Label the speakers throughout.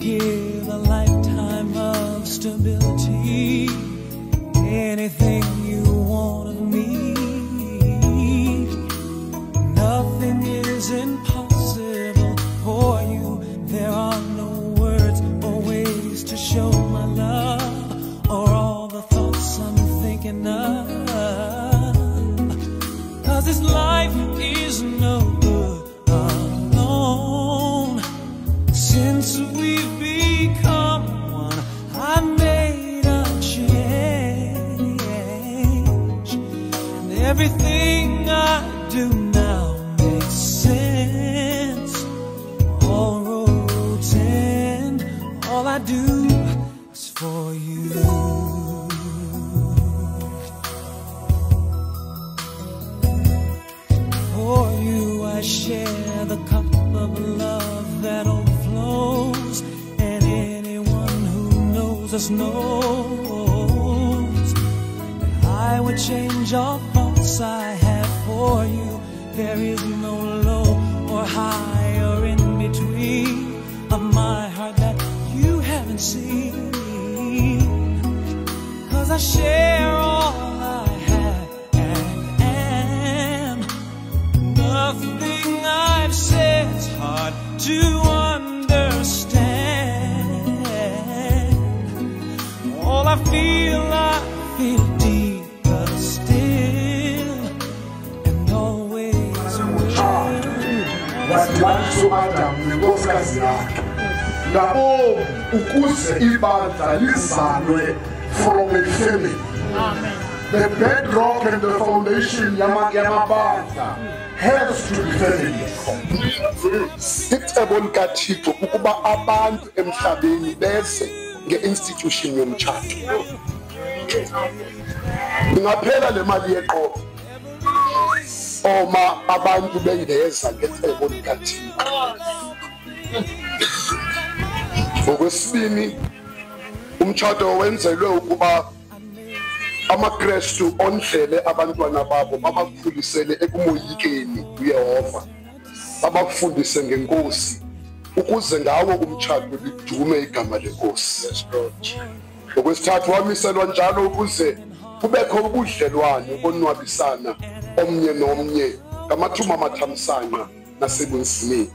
Speaker 1: give a lifetime of stability. Anything you want of me, nothing is impossible for you. There are no words or ways to show my love, or all the thoughts I'm thinking of. 'Cause this life is no good alone. Since we've become one, I made a change, and everything I do now makes sense. All roads end, all I do is for you. For you I share the cup of love that overflows, and anyone who knows us knows that I would change all thoughts I have for you. There is no low or high or in between of my heart that you haven't seen. 'Cause I share all I have and am. Nothing I've said's hard to understand. All I feel deeper still, and always will.
Speaker 2: Wathi Adam nenkosikazi yakhe ngabo ukuze ibandla lizalwe from a family.
Speaker 3: Amen.
Speaker 2: The bedrock and the foundation yamabandla has to be family. Sicebo likaThixo ukuba abantu emhlabeni bese nge-institution yomtshato. Ingaphela le mali yeqoqo oma abantu bengeza ngecebo likaThixo. Okwesibini, umtshato wenzelwe ukuba amaKristu ondlele abantwana babo, babakhulisele ekumoyikeni uYehova, babafundise ngenkosi, ukuze ngawo umtshato lidume igama lenkosi. Okwesithathu, wamiselwa njalo ukuze kubekho ubudlelwane bonwabisana omnye nomnye ngamathuba amathamsanqa nasebunzimeni.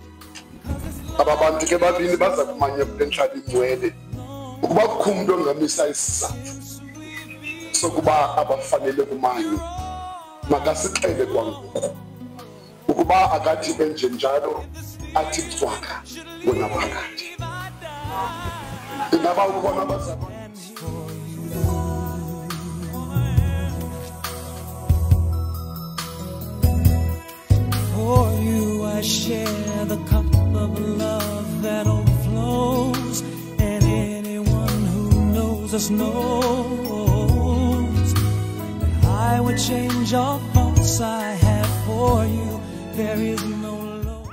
Speaker 2: Aba bantu ke babini baza kumanya kule ntlalo ingcwele ukuba kukho umntu ongamisa isizathu sokuba abafanele kumanye, makasixele kwangoku ukuba akathi benje njalo athi cwaka wona phakathi. Ingaba ukubona abazali
Speaker 1: For you I share the cup of love that overflows, and anyone who knows us knows that I would change all thoughts I have for you. There is no low.